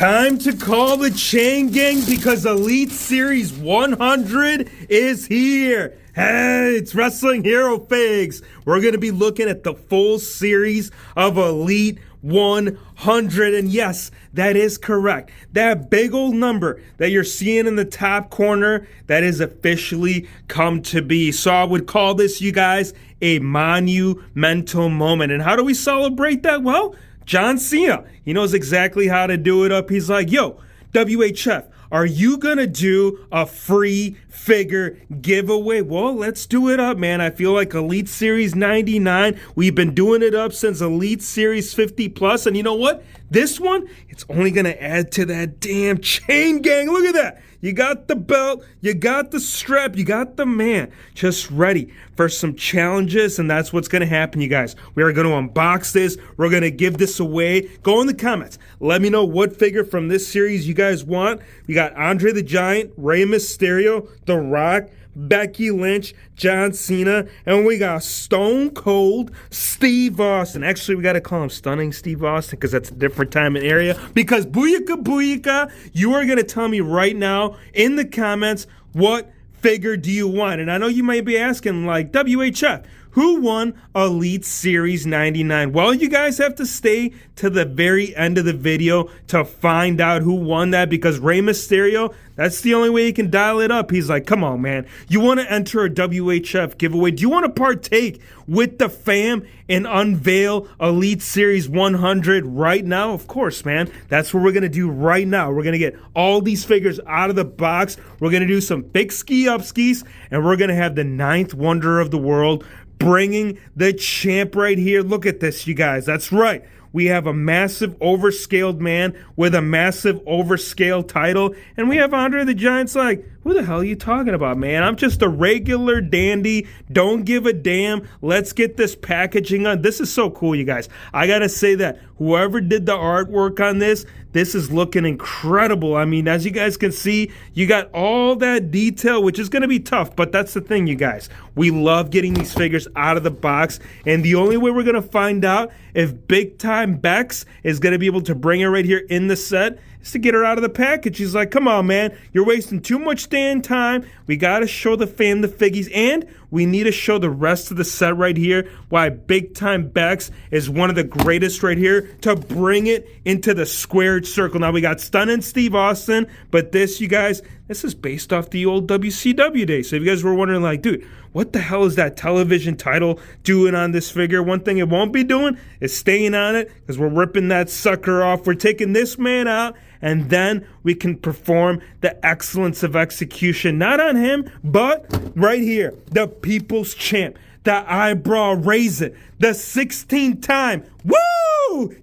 Time to call the chain gang because Elite Series 100 is here. Hey, it's Wrestling Hero Figs. We're going to be looking at the full series of Elite 100. And yes, that is correct. That big old number that you're seeing in the top corner, that is officially come to be. So I would call this, you guys, a monumental moment. And how do we celebrate that? Well, John Cena, he knows exactly how to do it up. He's like, yo, WHF, are you going to do a free figure giveaway? Well, let's do it up, man. I feel like Elite Series 99, we've been doing it up since Elite Series 50 plus. And you know what? This one, it's only going to add to that damn chain gang. Look at that. You got the belt, you got the strap, you got the man just ready for some challenges, and that's what's going to happen, you guys. We are going to unbox this. We're going to give this away. Go in the comments. Let me know what figure from this series you guys want. We got Andre the Giant, Rey Mysterio, The Rock, Becky, Lynch, John Cena, and we got Stone Cold Steve Austin. Actually, we got to call him Stunning Steve Austin because that's a different time and area. Because booyaka booyaka, you are going to tell me right now in the comments what figure do you want. And I know you might be asking, like, WHF, who won Elite Series 99? Well, you guys have to stay to the very end of the video to find out who won that, because Rey Mysterio, that's the only way you can dial it up. He's like, come on, man. You want to enter a WHF giveaway? Do you want to partake with the fam and unveil Elite Series 100 right now? Of course, man. That's what we're going to do right now. We're going to get all these figures out of the box. We're going to do some big ski up skis, and we're going to have the 9th wonder of the world bringing the champ right here. Look at this, you guys. That's right. We have a massive overscaled man with a massive overscaled title. And we have Andre the Giant's like, who the hell are you talking about, man? I'm just a regular dandy. Don't give a damn. Let's get this packaging on. This is so cool, you guys. I got to say that whoever did the artwork on this is looking incredible. I mean, as you guys can see, you got all that detail, which is going to be tough. But that's the thing, you guys. We love getting these figures out of the box. And the only way we're going to find out if Big Time Bex is going to be able to bring her right here in the set is to get her out of the package. She's like, come on, man. You're wasting too much damn time. We got to show the fam the figgies. And we need to show the rest of the set right here why Big Time Bex is one of the greatest right here to bring it into the squared circle. Now, we got Stunning Steve Austin, but this, you guys, this is based off the old WCW days. So if you guys were wondering, like, dude, what the hell is that television title doing on this figure? One thing it won't be doing is staying on it, because we're ripping that sucker off. We're taking this man out, and then we can perform the excellence of execution. Not on him, but right here, the people's champ, the eyebrow raisin, the 16-time, woo!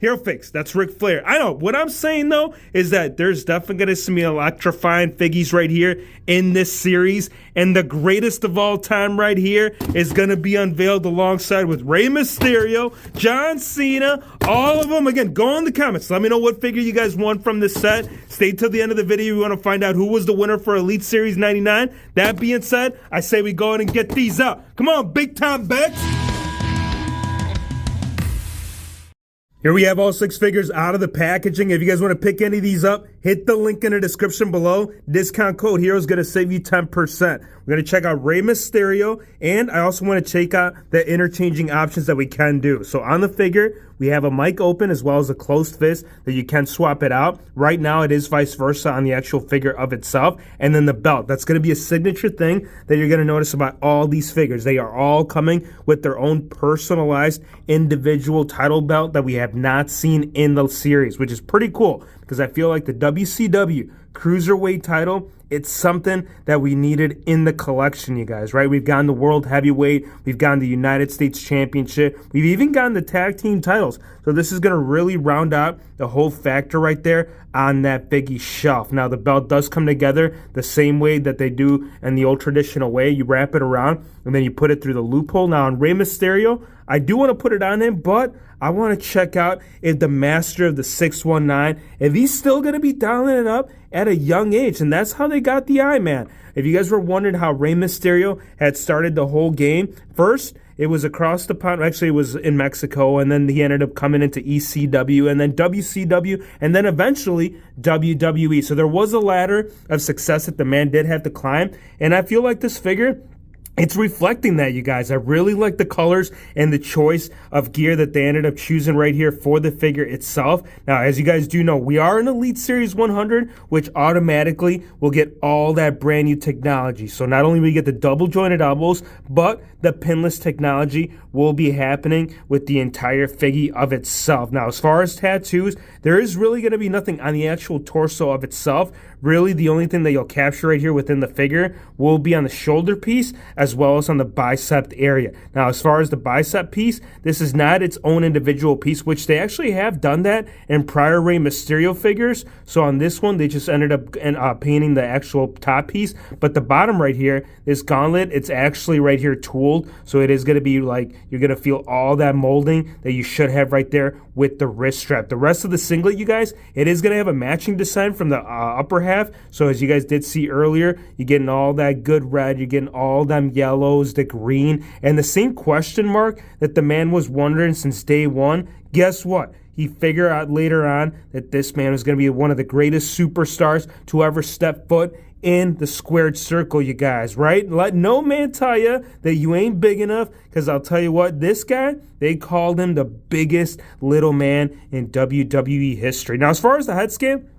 Hero Fix, that's Ric Flair. I know, what I'm saying though, is that there's definitely going to be some electrifying figgies right here in this series. And the greatest of all time right here is going to be unveiled alongside with Rey Mysterio, John Cena, all of them. Again, go in the comments. Let me know what figure you guys want from this set. Stay till the end of the video. We want to find out who was the winner for Elite Series 99. That being said, I say we go ahead and get these out. Come on, Big Time Bex. Here we have all 6 figures out of the packaging. If you guys want to pick any of these up, hit the link in the description below. Discount code HERO is going to save you 10%. We're going to check out Rey Mysterio, and I also want to check out the interchanging options that we can do. So on the figure, we have a mic open as well as a closed fist that you can swap it out. Right now, it is vice versa on the actual figure of itself. And then the belt. That's going to be a signature thing that you're going to notice about all these figures. They are all coming with their own personalized individual title belt that we have not seen in the series, which is pretty cool because I feel like the WCW Cruiserweight title, it's something that we needed in the collection, you guys, right? We've gotten the World Heavyweight. We've gotten the United States Championship. We've even gotten the tag team titles. So this is going to really round out the whole factor right there on that biggie shelf. Now, the belt does come together the same way that they do in the old traditional way. You wrap it around, and then you put it through the loophole. Now, on Rey Mysterio, I do want to put it on him, but I want to check out if the master of the 619, if he's still going to be dialing it up at a young age. And that's how they got the eye, man. If you guys were wondering how Rey Mysterio had started the whole game, first, it was across the pond. Actually, it was in Mexico, and then he ended up coming into ECW, and then WCW, and then eventually WWE. So there was a ladder of success that the man did have to climb, and I feel like this figure, it's reflecting that, you guys. I really like the colors and the choice of gear that they ended up choosing right here for the figure itself. Now, as you guys do know, we are an Elite Series 100, which automatically will get all that brand new technology. So not only will we get the double jointed elbows, but the pinless technology will be happening with the entire figgy of itself. Now, as far as tattoos, there is really going to be nothing on the actual torso of itself. Really, the only thing that you'll capture right here within the figure will be on the shoulder piece as well as on the bicep area. Now, as far as the bicep piece, this is not its own individual piece, which they actually have done that in prior Rey Mysterio figures. So on this one, they just ended up painting the actual top piece. But the bottom right here, this gauntlet, it's actually right here tooled. So it is going to be like, you're going to feel all that molding that you should have right there with the wrist strap. The rest of the singlet, you guys, it is going to have a matching design from the upper half. So as you guys did see earlier, you're getting all that good red, you're getting all them yellows, the green, and the same question mark that the man was wondering since day one. Guess what? He figured out later on that this man was going to be one of the greatest superstars to ever step foot in the squared circle, you guys, right? Let no man tell you that you ain't big enough, because I'll tell you what, this guy, they called him the biggest little man in WWE history. Now, as far as the head scan,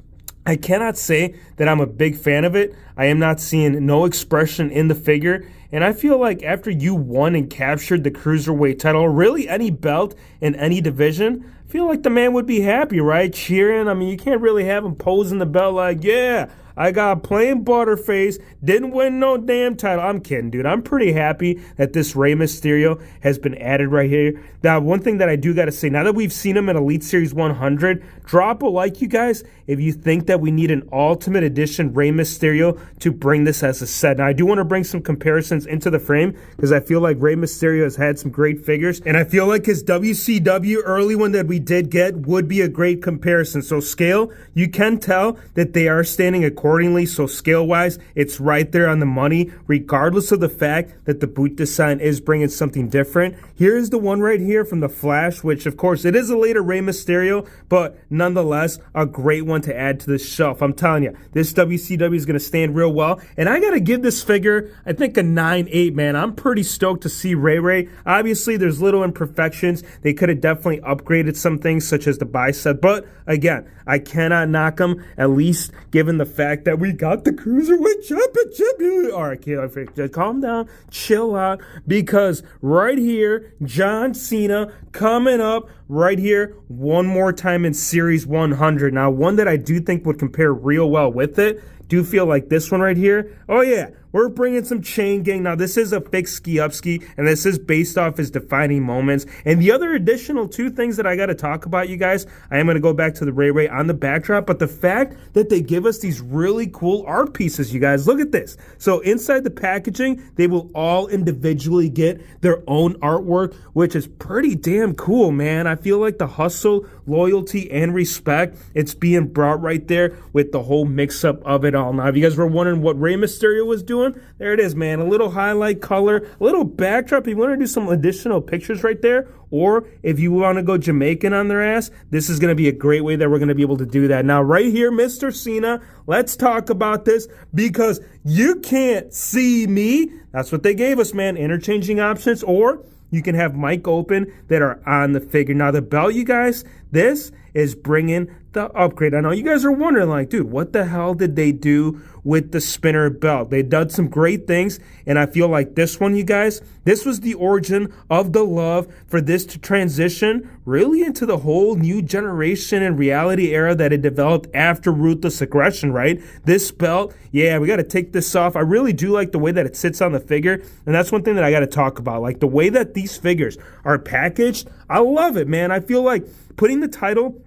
I cannot say that I'm a big fan of it. I am not seeing no expression in the figure. And I feel like after you won and captured the Cruiserweight title, or really any belt in any division, I feel like the man would be happy, right? Cheering. I mean, you can't really have him posing the belt like, yeah, I got plain butterface, didn't win no damn title. I'm kidding, dude. I'm pretty happy that this Rey Mysterio has been added right here. Now, one thing that I do got to say, now that we've seen him in Elite Series 100, drop a like, you guys, if you think that we need an Ultimate Edition Rey Mysterio to bring this as a set. Now, I do want to bring some comparisons into the frame, because I feel like Rey Mysterio has had some great figures, and I feel like his WCW early one that we did get would be a great comparison. So scale, you can tell that they are standing accordingly. So scale-wise, it's right there on the money, regardless of the fact that the boot design is bringing something different. Here's the one right here from the Flash, which, of course, it is a later Rey Mysterio, but nonetheless, a great one to add to the shelf. I'm telling you, this WCW is going to stand real well, and I got to give this figure, I think, a 9.8, man. I'm pretty stoked to see Ray. Obviously, there's little imperfections. They could have definitely upgraded some things, such as the bicep, but again, I cannot knock them, at least given the fact that we got the Cruiserweight Championship. All right, kid, calm down, chill out, because right here, John Cena coming up right here one more time in Series 100. Now, one that I do think would compare real well with it, do feel like this one right here. Oh yeah, we're bringing some chain gang. Now, this is a fixed ski-up-ski, and this is based off his defining moments. And the other additional two things that I got to talk about, you guys, I am going to go back to the Ray on the backdrop, but the fact that they give us these really cool art pieces, you guys, look at this. So inside the packaging, they will all individually get their own artwork, which is pretty damn cool, man. I feel like the hustle, loyalty, and respect, it's being brought right there with the whole mix-up of it all. Now, if you guys were wondering what Rey Mysterio was doing, there it is, man. A little highlight color, a little backdrop. If you want to do some additional pictures right there, or if you want to go Jamaican on their ass, this is going to be a great way that we're going to be able to do that. Now, right here, Mr. Cena, let's talk about this, because you can't see me. That's what they gave us, man. Interchanging options, or you can have mic open that are on the figure. Now, the belt, you guys, this is bringing the upgrade. I know you guys are wondering, like, dude, what the hell did they do with the spinner belt? They did some great things, and I feel like this one, you guys, this was the origin of the love for this to transition really into the whole new generation and reality era that it developed after Ruthless Aggression, right? This belt, yeah, we got to take this off. I really do like the way that it sits on the figure, and that's one thing that I got to talk about. Like, the way that these figures are packaged, I love it, man. I feel like putting the title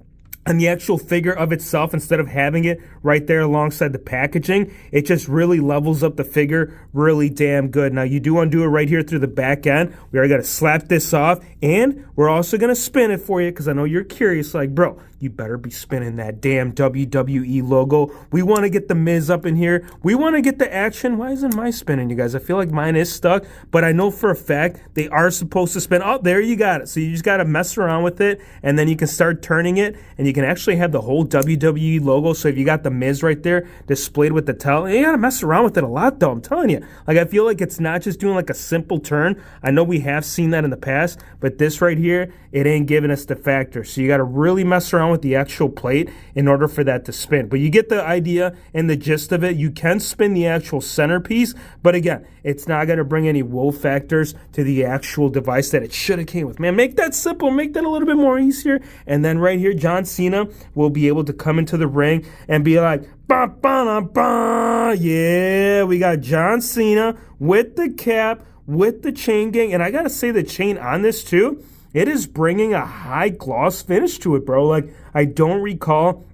and the actual figure of itself, instead of having it right there alongside the packaging, it just really levels up the figure really damn good. Now, you do want to do it right here through the back end. We are going to slap this off, and we're also going to spin it for you, because I know you're curious, like, bro, you better be spinning that damn WWE logo. We want to get the Miz up in here. We want to get the action. Why isn't mine spinning, you guys? I feel like mine is stuck, but I know for a fact they are supposed to spin. Oh, there you got it. So you just got to mess around with it, and then you can start turning it, and you can actually have the whole WWE logo. So if you got the Miz right there displayed with the towel, you got to mess around with it a lot, though. I'm telling you. Like, I feel like it's not just doing like a simple turn. I know we have seen that in the past, but this right here, it ain't giving us the factor. So you got to really mess around with the actual plate in order for that to spin. But you get the idea and the gist of it. You can spin the actual centerpiece, but again, it's not going to bring any wow factors to the actual device that it should have came with. Man, make that simple. Make that a little bit more easier. And then right here, John Cena will be able to come into the ring and be like, bah, bah, bah. Yeah, we got John Cena with the cap, with the chain gang. And I got to say, the chain on this too, it is bringing a high gloss finish to it, bro. Like, I don't recall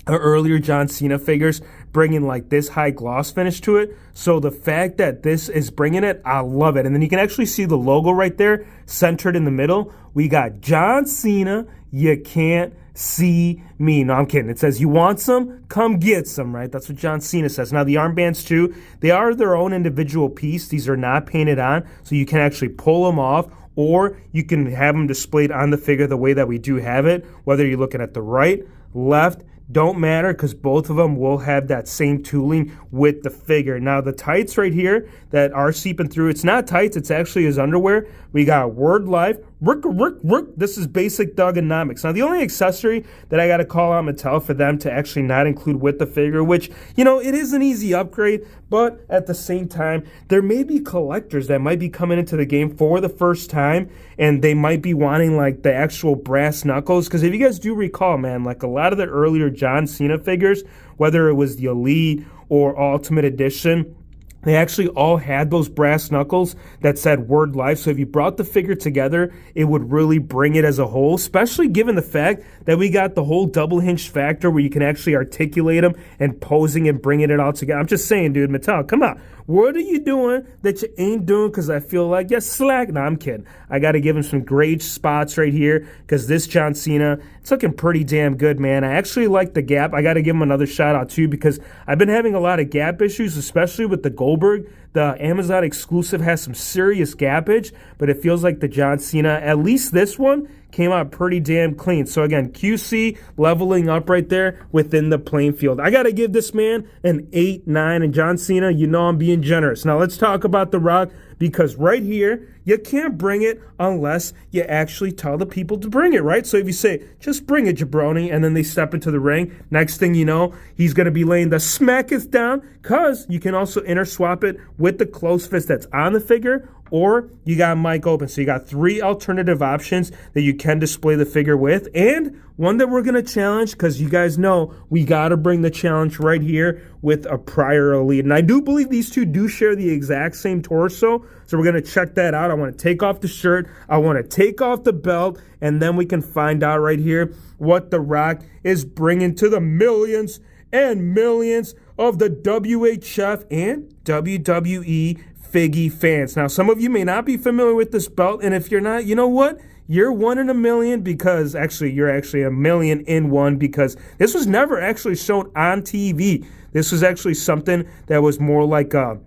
earlier John Cena figures bringing like this high gloss finish to it. So the fact that this is bringing it, I love it. And then you can actually see the logo right there centered in the middle. We got John Cena, you can't see me. No, I'm kidding. It says, you want some? Come get some, right? That's what John Cena says. Now, the armbands, too, they are their own individual piece. These are not painted on, so you can actually pull them off, or you can have them displayed on the figure the way that we do have it, whether you're looking at the right, left, don't matter, because both of them will have that same tooling with the figure. Now, the tights right here that are seeping through, it's not tights, it's actually his underwear. We got Word Life. This is basic Thugonomics. Now, the only accessory that I got to call out Mattel for them to actually not include with the figure, which, you know, it is an easy upgrade, but at the same time, there may be collectors that might be coming into the game for the first time, and they might be wanting, like, the actual brass knuckles. Because if you guys do recall, man, like, a lot of the earlier John Cena figures, whether it was the Elite or Ultimate Edition, they actually all had those brass knuckles that said Word Life. So if you brought the figure together, it would really bring it as a whole, especially given the fact that we got the whole double hinge factor where you can actually articulate them and posing and bringing it all together. I'm just saying, dude, Mattel, come on. What are you doing that you ain't doing? Because I feel like you're slack. No, I'm kidding. I got to give him some great spots right here because this John Cena, it's looking pretty damn good, man. I actually like the gap. I got to give him another shout out, too, because I've been having a lot of gap issues, especially with the Goldberg. The Amazon exclusive has some serious gappage, but it feels like the John Cena, at least this one, came out pretty damn clean. So again, QC leveling up right there within the playing field. I got to give this man an 8, 9, and John Cena, you know I'm being generous. Now let's talk about The Rock, because right here, you can't bring it unless you actually tell the people to bring it, right? So if you say, just bring it, jabroni, and then they step into the ring, next thing you know, he's going to be laying the smacketh down, because you can also interswap it with the close fist that's on the figure, or you got Mike open. So you got 3 alternative options that you can display the figure with, and one that we're going to challenge, because you guys know we got to bring the challenge right here with a prior Elite. And I do believe these two do share the exact same torso, so we're going to check that out. I want to take off the shirt, I want to take off the belt, and then we can find out right here what The Rock is bringing to the millions and millions of the WHF and WWE Figgy fans. Now, some of you may not be familiar with this belt, and if you're not, you know what? You're 1 in a million, because actually you're actually a million in one, because this was never actually shown on TV. This was actually something that was more like a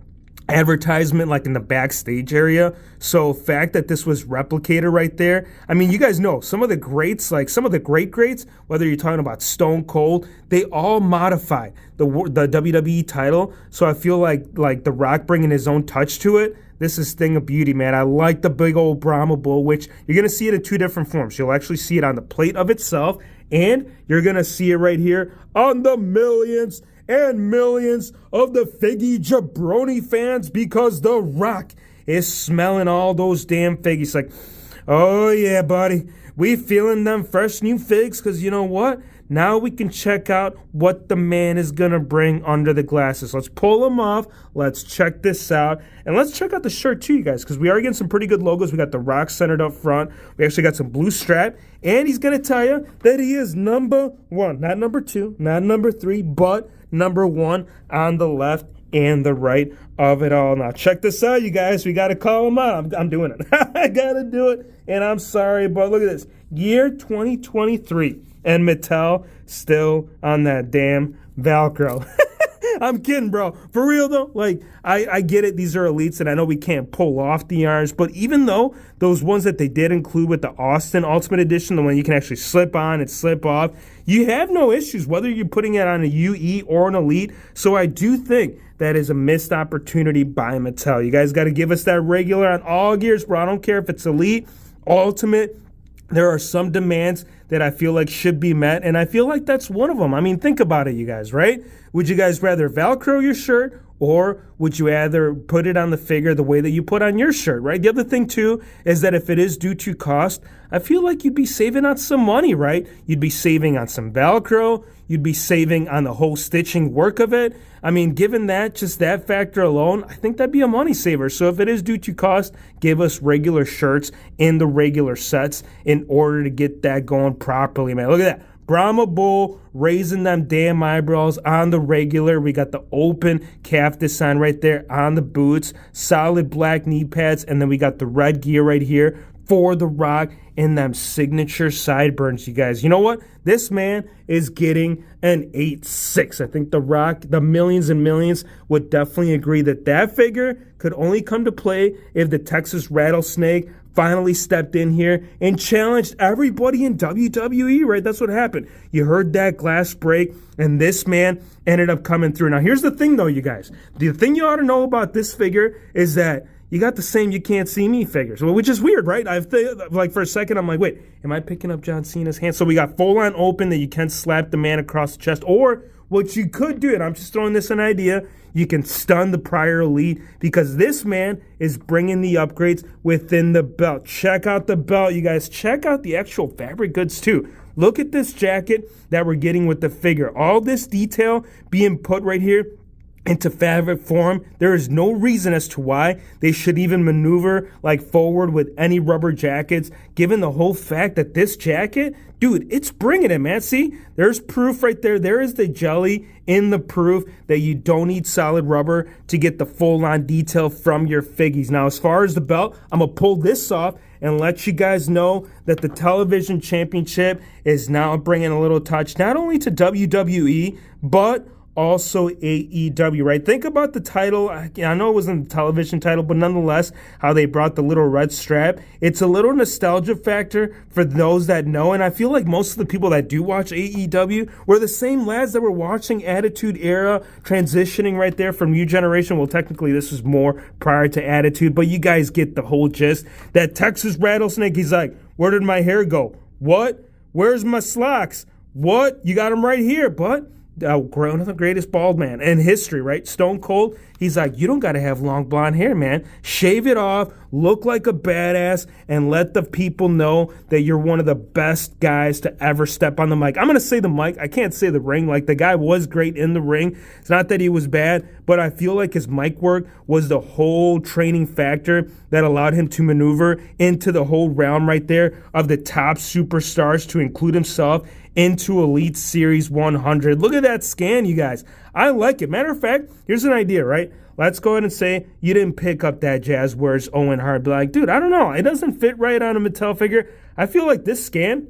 advertisement, like in the backstage area. So fact that this was replicated right there, I mean, you guys know some of the greats, like some of the greats, whether you're talking about Stone Cold, they all modified the WWE title. So I feel like The Rock bringing his own touch to it, this is thing of beauty, man. I like the big old Brahma Bull, which you're going to see it in 2 different forms. You'll actually see it on the plate of itself, and you're going to see it right here on the millions and millions of the Figgy Jabroni fans, because The Rock is smelling all those damn figgies like, oh yeah, buddy, we feeling them fresh new figs, because you know what? Now we can check out what the man is going to bring under the glasses. Let's pull them off. Let's check this out. And let's check out the shirt too, you guys, because we are getting some pretty good logos. We got The Rock centered up front. We actually got some blue strap. And he's going to tell you that he is number 1. Not number 2, not number 3, but number 1 on the left and the right of it all. Now, check this out, you guys. We got to call him out. I'm doing it. I got to do it. And I'm sorry, but look at this. Year 2023. And Mattel still on that damn Velcro. I'm kidding, bro. For real, though, like, I get it. These are elites, and I know we can't pull off the arms. But even though those ones that they did include with the Austin Ultimate Edition, the one you can actually slip on and slip off, you have no issues, whether you're putting it on a UE or an elite. So I do think that is a missed opportunity by Mattel. You guys got to give us that regular on all gears, bro. I don't care if it's elite, ultimate. There are some demands that I feel like should be met, and I feel like that's one of them. I mean, think about it, you guys, right? Would you guys rather Velcro your shirt, or would you rather put it on the figure the way that you put on your shirt, right? The other thing, too, is that if it is due to cost, I feel like you'd be saving on some money, right? You'd be saving on some Velcro. You'd be saving on the whole stitching work of it. I mean, given that, just that factor alone, I think that'd be a money saver. So if it is due to cost, give us regular shirts in the regular sets in order to get that going properly, man. Look at that. Brahma Bull raising them damn eyebrows on the regular. We got the open calf design right there on the boots. Solid black knee pads. And then we got the red gear right here for The Rock and them signature sideburns, you guys. You know what? This man is getting an 8.6. I think The Rock, the millions and millions, would definitely agree that that figure could only come to play if the Texas Rattlesnake finally stepped in here and challenged everybody in WWE, right? That's what happened. You heard that glass break, and this man ended up coming through. Now, here's the thing, though, you guys. The thing you ought to know about this figure is that you got the same You Can't See Me figures, which is weird, right? Like, for a second, I'm like, wait, am I picking up John Cena's hand? So we got full-on open that you can slap the man across the chest, or what you could do, and I'm just throwing this an idea, you can stun the prior elite, because this man is bringing the upgrades within the belt. Check out the belt, you guys. Check out the actual fabric goods, too. Look at this jacket that we're getting with the figure. All this detail being put right here into fabric form. There is no reason as to why they should even maneuver like forward with any rubber jackets, given the whole fact that this jacket, dude, it's bringing it, man. See, there's proof right there. There is the jelly in the proof that you don't need solid rubber to get the full-on detail from your figgies. Now, as far as the belt, I'm going to pull this off and let you guys know that the television championship is now bringing a little touch, not only to WWE, but also AEW, right? Think about the title. I know it wasn't the television title, but nonetheless, how they brought the little red strap. It's a little nostalgia factor for those that know, and I feel like most of the people that do watch AEW were the same lads that were watching Attitude Era, transitioning right there from New Generation. Well, technically, this was more prior to Attitude, but you guys get the whole gist. That Texas Rattlesnake, he's like, where did my hair go? What? Where's my slacks? What? You got them right here, but one of the greatest bald man in history, right? Stone Cold. He's like, you don't got to have long blonde hair, man. Shave it off, look like a badass, and let the people know that you're one of the best guys to ever step on the mic. I'm going to say the mic. I can't say the ring. Like, the guy was great in the ring. It's not that he was bad, but I feel like his mic work was the whole training factor that allowed him to maneuver into the whole realm right there of the top superstars to include himself into Elite Series 100. Look at that scan, you guys. I like it. Matter of fact, here's an idea, right? Let's go ahead and say you didn't pick up that Jazz Words Owen Hart. Be like, dude, I don't know. It doesn't fit right on a Mattel figure. I feel like this scan,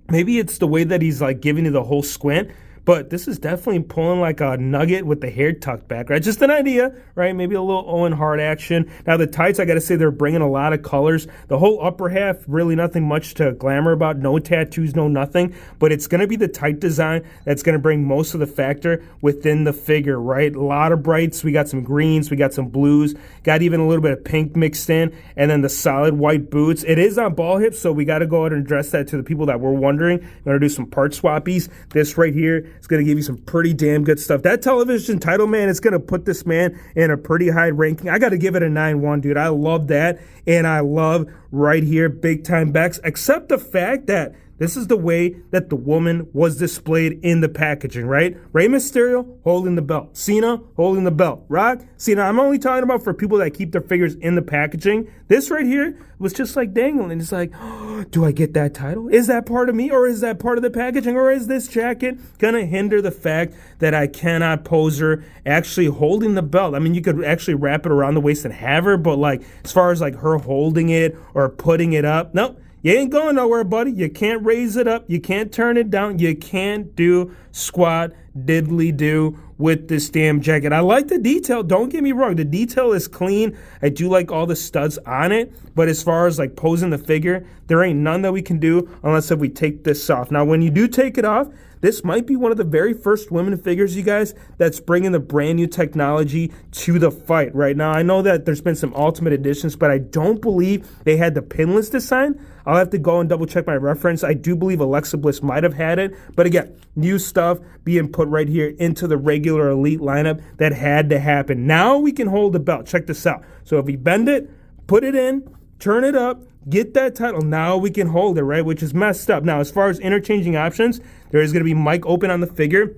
maybe it's the way that he's like giving you the whole squint, but this is definitely pulling like a nugget with the hair tucked back, right? Just an idea, right? Maybe a little Owen Hart action. Now, the tights, I got to say, they're bringing a lot of colors. The whole upper half, really nothing much to glamour about. No tattoos, no nothing. But it's going to be the tight design that's going to bring most of the factor within the figure, right? A lot of brights. We got some greens. We got some blues. Got even a little bit of pink mixed in. And then the solid white boots. It is on ball hips, so we got to go ahead and address that to the people that were wondering. I'm going to do some part swappies. This right here, it's going to give you some pretty damn good stuff. That television title, man, it's going to put this man in a pretty high ranking. I got to give it a 9-1, dude. I love that. And I love right here, big time Bex, except the fact that this is the way that the woman was displayed in the packaging, right? Rey Mysterio holding the belt. Cena holding the belt. Rock, Cena. I'm only talking about for people that keep their figures in the packaging. This right here was just like dangling. It's like, oh, do I get that title? Is that part of me, or is that part of the packaging, or is this jacket going to hinder the fact that I cannot pose her actually holding the belt? I mean, you could actually wrap it around the waist and have her, but like as far as like her holding it or putting it up, nope. You ain't going nowhere, buddy. You can't raise it up. You can't turn it down. You can't do squat diddly do with this damn jacket. I like the detail. Don't get me wrong. The detail is clean. I do like all the studs on it. But as far as like posing the figure, there ain't none that we can do unless if we take this off. Now, when you do take it off, this might be one of the very first women figures, you guys, that's bringing the brand new technology to the fight right now. I know that there's been some Ultimate Editions, but I don't believe they had the pinless design. I'll have to go and double check my reference. I do believe Alexa Bliss might have had it. But again, new stuff being put right here into the regular Elite lineup that had to happen. Now we can hold the belt. Check this out. So if we bend it, put it in, turn it up, get that title. Now we can hold it, right? Which is messed up. Now, as far as interchanging options, there is going to be mic open on the figure,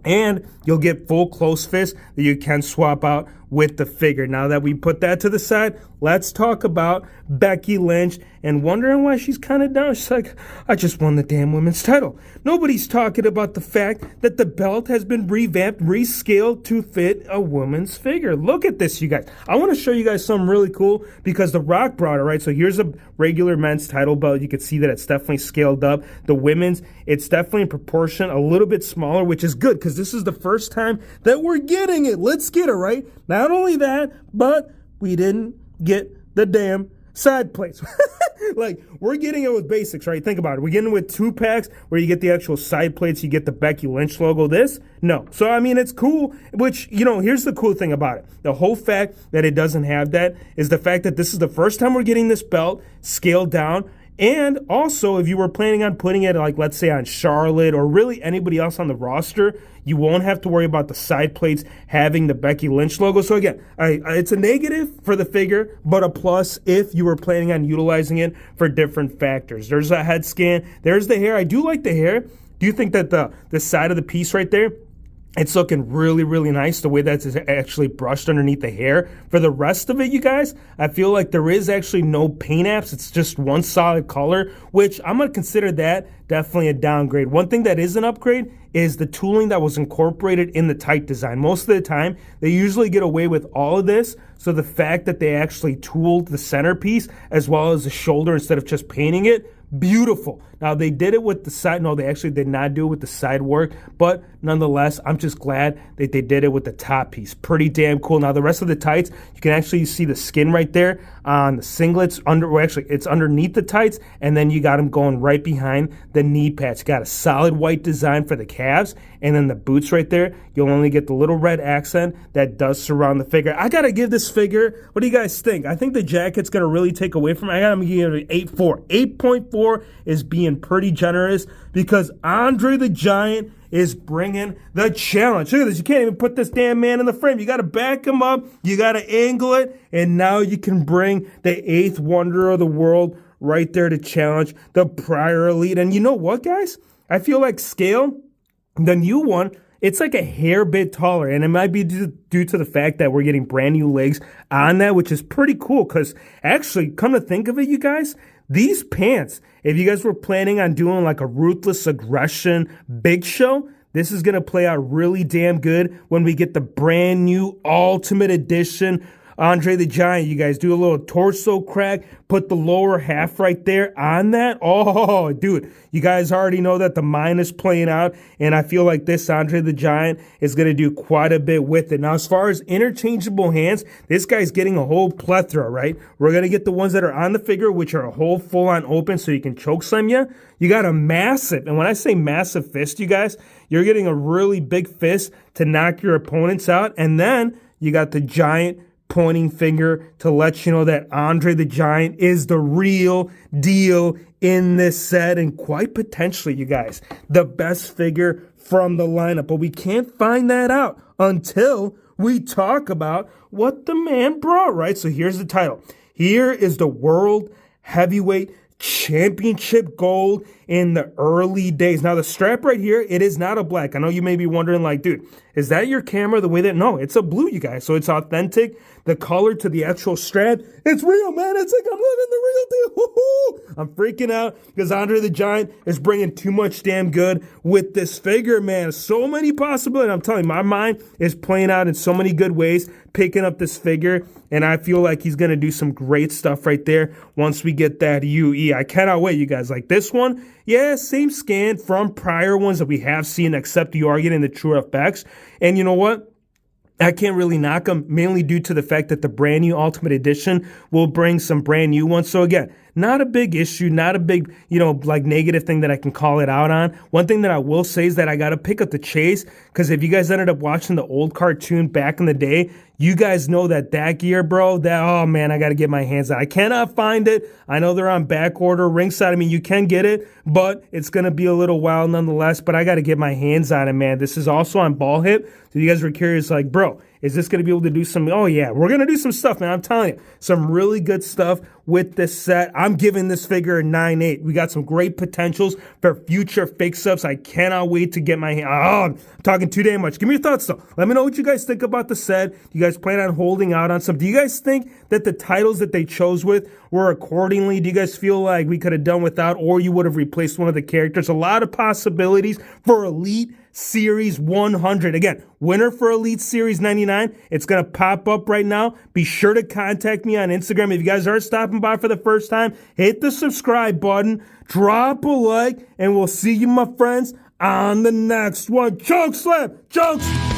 and you'll get full close fist that you can swap out with the figure. Now that we put that to the side, let's talk about Becky Lynch and wondering why she's kind of down. She's like, I just won the damn women's title. Nobody's talking about the fact that the belt has been revamped, rescaled to fit a woman's figure. Look at this, you guys. I want to show you guys something really cool because The Rock brought it, right? So here's a regular men's title belt. You can see that it's definitely scaled up. The women's, it's definitely in proportion, a little bit smaller, which is good because this is the first time that we're getting it. Let's get it, right? Not only that, but we didn't get the damn side plates. Like, we're getting it with basics, right? Think about it. We're getting it with 2-packs where you get the actual side plates. You get the Becky Lynch logo. This, no. So, I mean, it's cool, which, you know, here's the cool thing about it. The whole fact that it doesn't have that is the fact that this is the first time we're getting this belt scaled down. And also, if you were planning on putting it, like, let's say on Charlotte or really anybody else on the roster, you won't have to worry about the side plates having the Becky Lynch logo. So again, it's a negative for the figure, but a plus if you were planning on utilizing it for different factors. There's a head scan. There's the hair. I do like the hair. Do you think that the side of the piece right there, it's looking really, really nice, the way that's actually brushed underneath the hair. For the rest of it, you guys, I feel like there is actually no paint apps. It's just one solid color, which I'm going to consider that definitely a downgrade. One thing that is an upgrade is the tooling that was incorporated in the tight design. Most of the time, they usually get away with all of this. So the fact that they actually tooled the centerpiece as well as the shoulder instead of just painting it, beautiful. Now, they did it with the side. No, they actually did not do it with the side work. But nonetheless, I'm just glad that they did it with the top piece. Pretty damn cool. Now, the rest of the tights, you can actually see the skin right there on the singlets. It's underneath the tights. And then you got them going right behind the knee pads. You got a solid white design for the calves. And then the boots right there, you'll only get the little red accent that does surround the figure. I got to give this figure, what do you guys think? I think the jacket's going to really take away from it. I got to give it an 8.4. 8.4 is being pretty generous because Andre the Giant is bringing the challenge. Look at this. You can't even put this damn man in the frame. You got to back him up. You got to angle it. And now you can bring the 8th wonder of the world right there to challenge the prior Elite. And you know what, guys? I feel like scale, the new one, it's like a hair bit taller, and it might be due to the fact that we're getting brand new legs on that, which is pretty cool because actually, come to think of it, you guys, these pants, if you guys were planning on doing like a Ruthless Aggression Big Show, this is going to play out really damn good when we get the brand new Ultimate Edition Andre the Giant. You guys do a little torso crack, put the lower half right there on that. Oh, dude, you guys already know that the mine is playing out, and I feel like this Andre the Giant is going to do quite a bit with it. Now, as far as interchangeable hands, this guy's getting a whole plethora, right? We're going to get the ones that are on the figure, which are a whole full-on open so you can chokeslam you. You got a massive, and when I say massive fist, you guys, you're getting a really big fist to knock your opponents out, and then you got the giant pointing finger to let you know that Andre the Giant is the real deal in this set, and quite potentially, you guys, the best figure from the lineup. But we can't find that out until we talk about what the man brought, right? So here's the title. Here is the World Heavyweight Championship Gold in the early days. Now, the strap right here, it is not a black. I know you may be wondering, like, dude, is that your camera the way that? No, it's a blue, you guys. So it's authentic. The color to the actual strap, it's real, man. It's like I'm living the real deal. Woo-hoo! I'm freaking out because Andre the Giant is bringing too much damn good with this figure, man. So many possibilities. I'm telling you, my mind is playing out in so many good ways, picking up this figure, and I feel like he's going to do some great stuff right there once we get that UE. I cannot wait, you guys. Like this one, yeah, same scan from prior ones that we have seen, except you are getting the True FX. And you know what? I can't really knock them, mainly due to the fact that the brand new Ultimate Edition will bring some brand new ones. So again, not a big issue, not a big, like negative thing that I can call it out on. One thing that I will say is that I got to pick up the chase, because if you guys ended up watching the old cartoon back in the day, you guys know that gear, bro, oh man, I got to get my hands on it. I cannot find it. I know they're on back order, ringside. I mean, you can get it, but it's going to be a little while nonetheless, but I got to get my hands on it, man. This is also on ball hip. So you guys were curious, like, bro, is this going to be able to do some? Oh yeah, we're going to do some stuff, man. I'm telling you, some really good stuff with this set. I'm giving this figure a 9.8. We got some great potentials for future fix-ups. I cannot wait to get my hand. Oh, I'm talking too damn much. Give me your thoughts, though. Let me know what you guys think about the set. Do you guys plan on holding out on some? Do you guys think that the titles that they chose with were accordingly? Do you guys feel like we could have done without, or you would have replaced one of the characters? A lot of possibilities for Elite Series 100. Again, winner for Elite Series 99. It's going to pop up right now. Be sure to contact me on Instagram. If you guys are stopping by for the first time, hit the subscribe button, drop a like, and we'll see you, my friends, on the next one. Choke slam! Chokes!